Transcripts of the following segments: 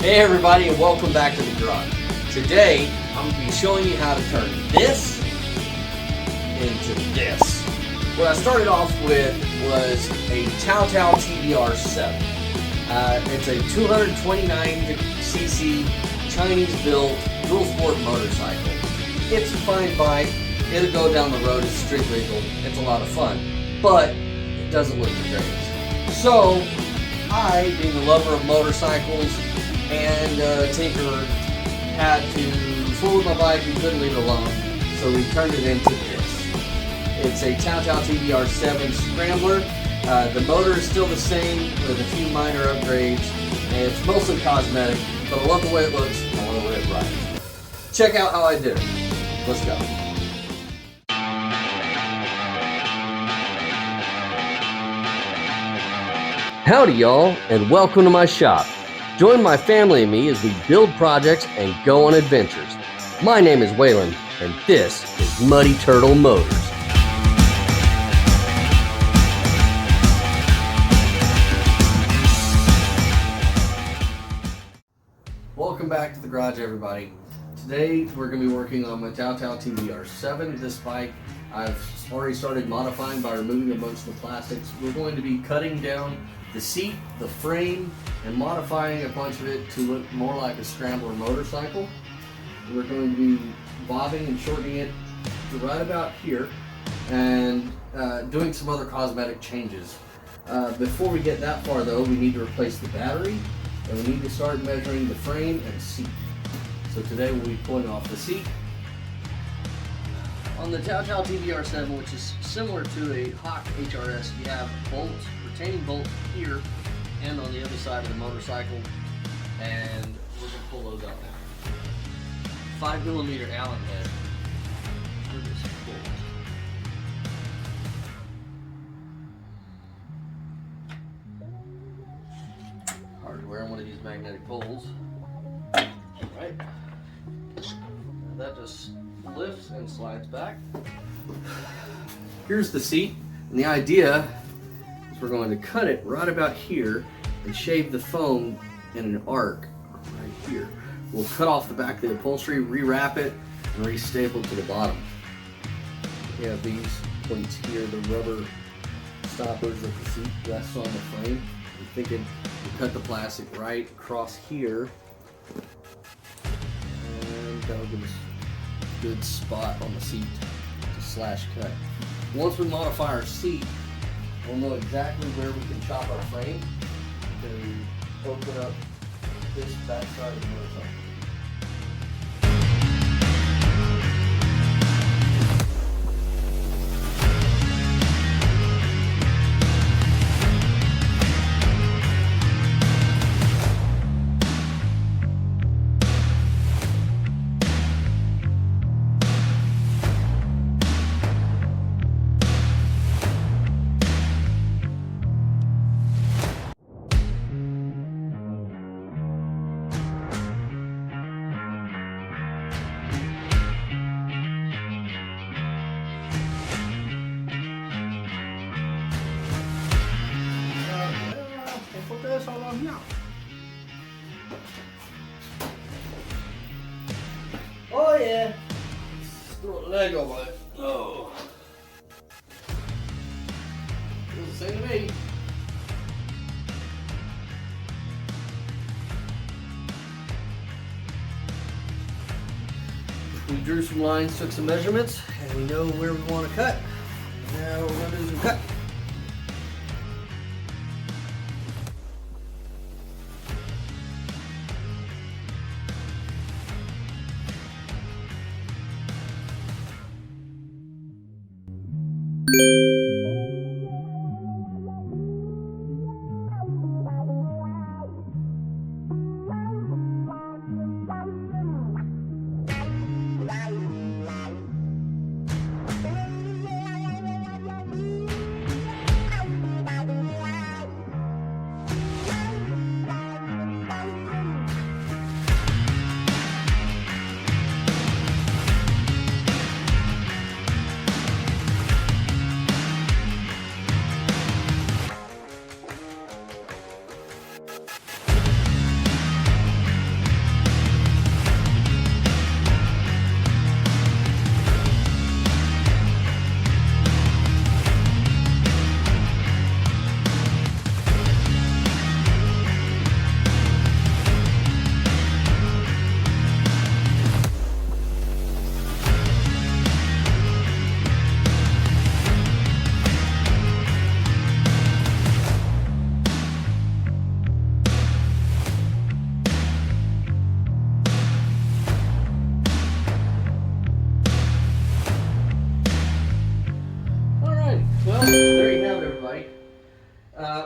Hey everybody, and welcome back to the garage. Today I'm going to be showing you how to turn this into this. What I started off with was a TBR7. It's a 229cc Chinese-built dual sport motorcycle. It's a fine bike. It'll go down the road. It's street legal. It's a lot of fun, but it doesn't look the greatest. So I, being a lover of motorcycles and tinkerer, had to fool with my bike and couldn't leave it alone, so we turned it into this. It's a TBR7 Scrambler. The motor is still the same with a few minor upgrades, and it's mostly cosmetic, but I love the way it looks and I love the way it rides. Check out how I did it. Let's go. Howdy y'all, and welcome to my shop. Join my family and me as we build projects and go on adventures. My name is Waylon, and this is Muddy Turtle Motors. Welcome back to the garage, everybody. Today we're going to be working on my TBR7. This bike I've already started modifying by removing a bunch of the plastics. We're going to be cutting down the seat, the frame, and modifying a bunch of it to look more like a Scrambler motorcycle. We're going to be bobbing and shortening it to right about here and doing some other cosmetic changes. Before we get that far though, we need to replace the battery and we need to start measuring the frame and seat. So today we'll be pulling off the seat. On the TBR7, which is similar to a Hawk HRS, you have bolts, retaining bolts here and on the other side of the motorcycle, and we're going to pull those out now. 5mm Allen head for this pull. Hardware on one of these magnetic poles. Right. And that just lifts and slides back. Here's the seat, and the idea is we're going to cut it right about here and shave the foam in an arc right here. We'll cut off the back of the upholstery, rewrap it, and re-staple to the bottom. We have these plates here, the rubber stoppers that the seat rests on the frame. I'm thinking we'll cut the plastic right across here, and that'll give us a good spot on the seat to slash cut. Once we modify our seat, we'll know exactly where we can chop our frame to open up this back side of the motorcycle. Oh yeah, let's throw a leg over it. Oh, feels the same to me. We drew some lines, took some measurements, and we know where we want to cut. Now we're going to do some cut.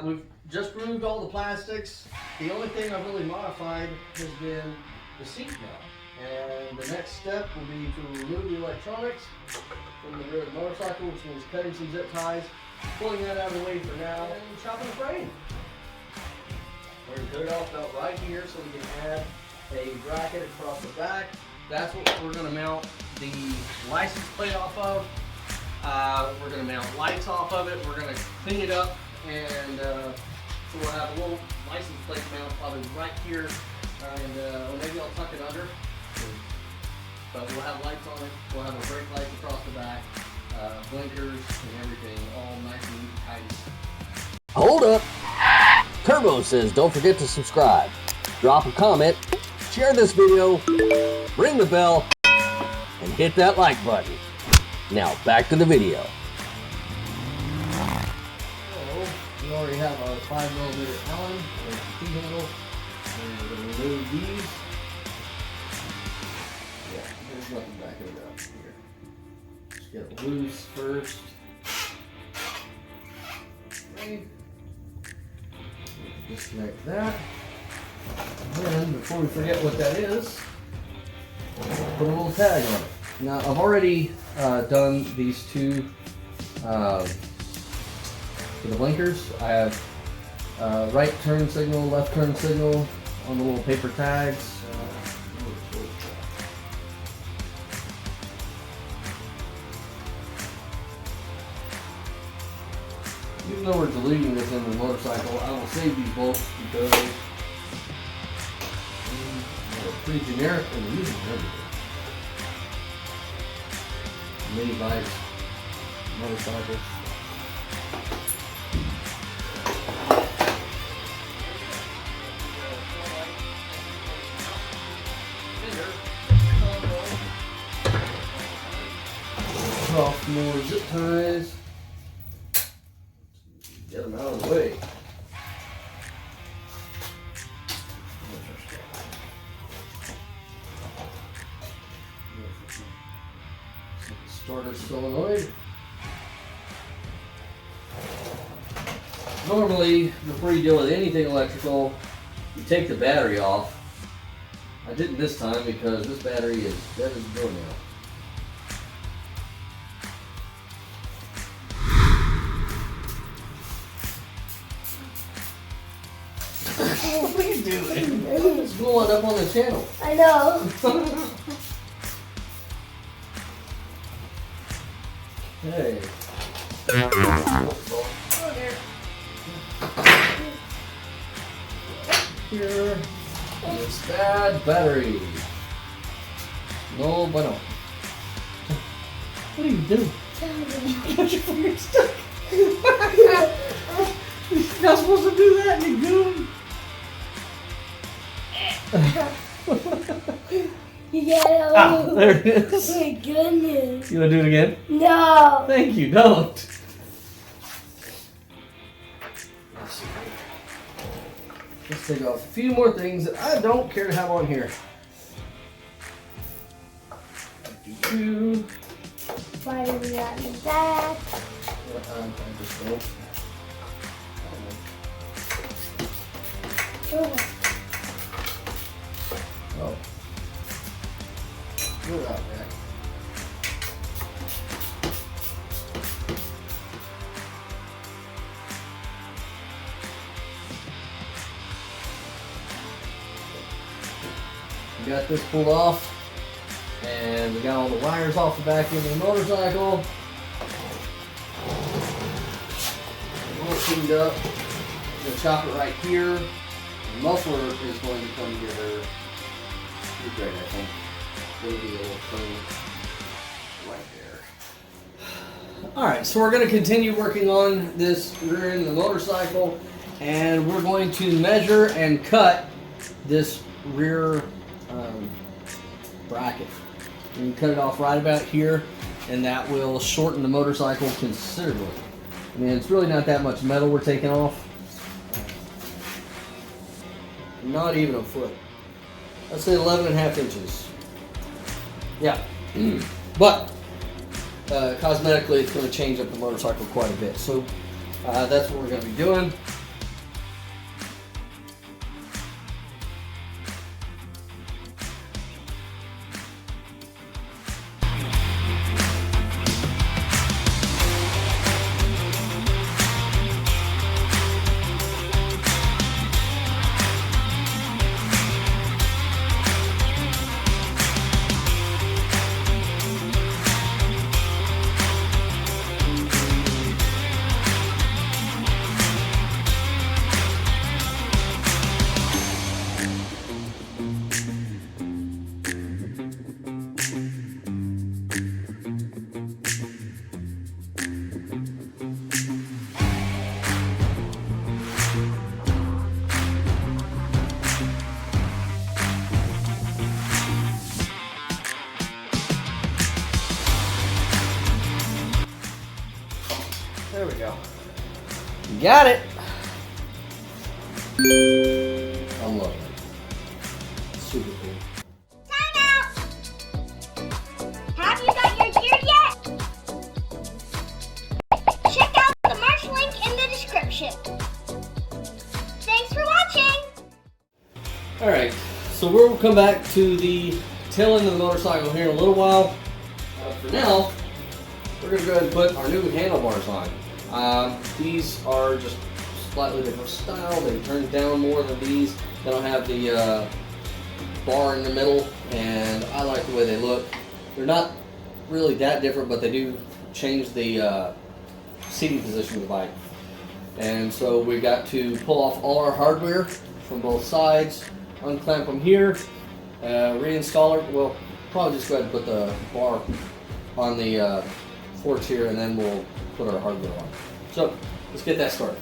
We've just removed all the plastics. The only thing I've really modified has been the seat mount. And the next step will be to remove the electronics from the rear of the motorcycle, which means cutting some zip ties, pulling that out of the way for now, and chopping the frame. We're going to cut it off about right here so we can add a bracket across the back. That's what we're going to mount the license plate off of. We're going to mount lights off of it. We're going to clean it up, and so we'll have a little license plate mount probably right here, and or maybe I'll tuck it under. But we'll have lights on it. We'll have a brake light across the back, blinkers and everything, all nice and neat and tidy. Hold up! Turbo says don't forget to subscribe, drop a comment, share this video, ring the bell, and hit that like button. Now back to the video. So, we already have our 5mm Allen with the T-handle, and we're going to remove these. Yeah, there's nothing back it up here. Just get it loose first. Okay. Disconnect that. And then, before we forget what that is, put a little tag on it. Now, I've already done these two for the blinkers. I have right turn signal, left turn signal on the little paper tags. Even though we're deleting this in the motorcycle, I will save these bolts because they're pretty generic and we use them everywhere. Mini bikes, motorcycles. Off more zip ties. Get them out of the way. Starter solenoid. Normally, before you deal with anything electrical, you take the battery off. I didn't this time because this battery is dead as a doornail. What are you doing? It's blowing up on the channel. I know. Hey. Here is bad battery. No bueno. What are you doing? You got your finger stuck. You're not supposed to do that, you goon. Yeah. There it is. Oh my goodness. You want to do it again? No. Thank you, don't. Let's take off a few more things that I don't care to have on here. Do. Why do we got that? I just don't. Oh. Oh. Get it out there. We got this pulled off, and we got all the wires off the back end of the motorcycle. All cleaned up. I'm gonna chop it right here. The muffler is going to come together. Pretty great, I think. It'll be a little clean right there. All right, so we're going to continue working on this rear end of the motorcycle, and we're going to measure and cut this rear bracket. You can cut it off right about here, and that will shorten the motorcycle considerably. I mean, it's really not that much metal we're taking off. Not even a foot. Let's say 11.5 inches. Yeah. But cosmetically, it's going to change up the motorcycle quite a bit. So that's what we're going to be doing. You got it. I love it. Super cool. Time out! Have you got your gear yet? Check out the merch link in the description. Thanks for watching! Alright, so we'll come back to the tail end of the motorcycle here in a little while. For now, we're going to go ahead and put our new handlebars on. These are just slightly different style. They turn down more than these. They don't have the bar in the middle, and I like the way they look. They're not really that different, but they do change the seating position of the bike. And so we got to pull off all our hardware from both sides, unclamp them here, reinstall it. We'll probably just go ahead and put the bar on the forks here, and then we'll put our hardware on. So let's get that started.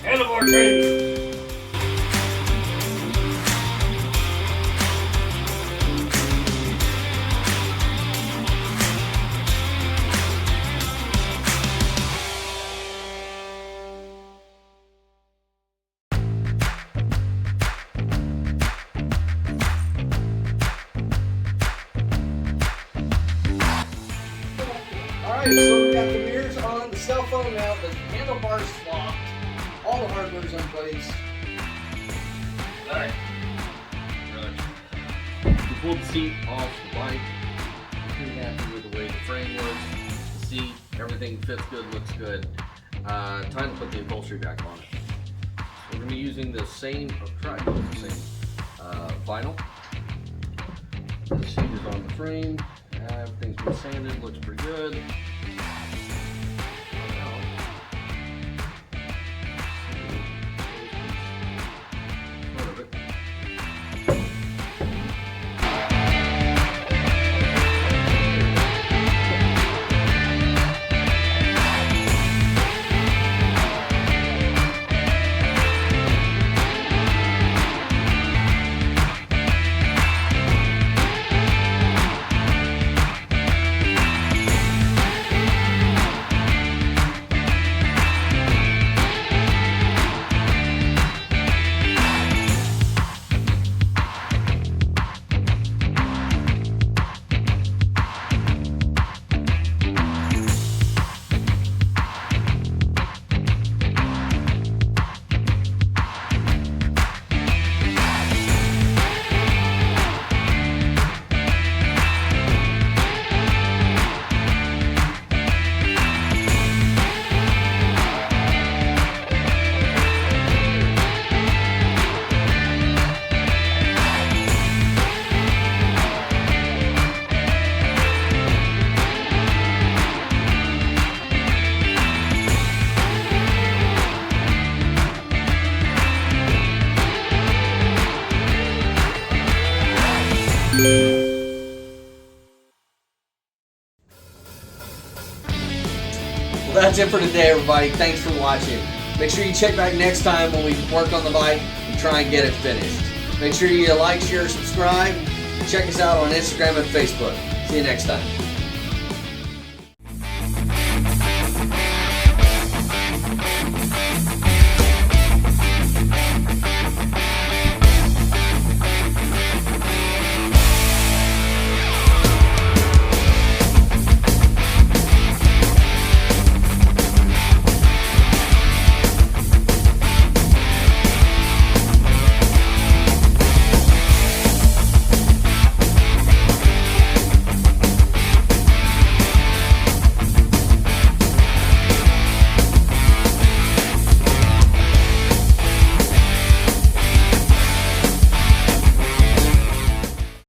Handlebar training. Alright, so we got the mirrors on, the cell phone now, the handlebars swapped, all the hardware's in place. Alright. We pulled the seat off the bike. Pretty happy with the way the frame looks. The seat, everything fits good, looks good. Time to put the upholstery back on it. So we're going to be using the same, vinyl. The seat is on the frame. Everything's been sanded, looks pretty good. Well, that's it for today, everybody. Thanks for watching. Make sure you check back next time when we work on the bike and try and get it finished. Make sure you like, share, subscribe. Check us out on Instagram and Facebook. See you next time.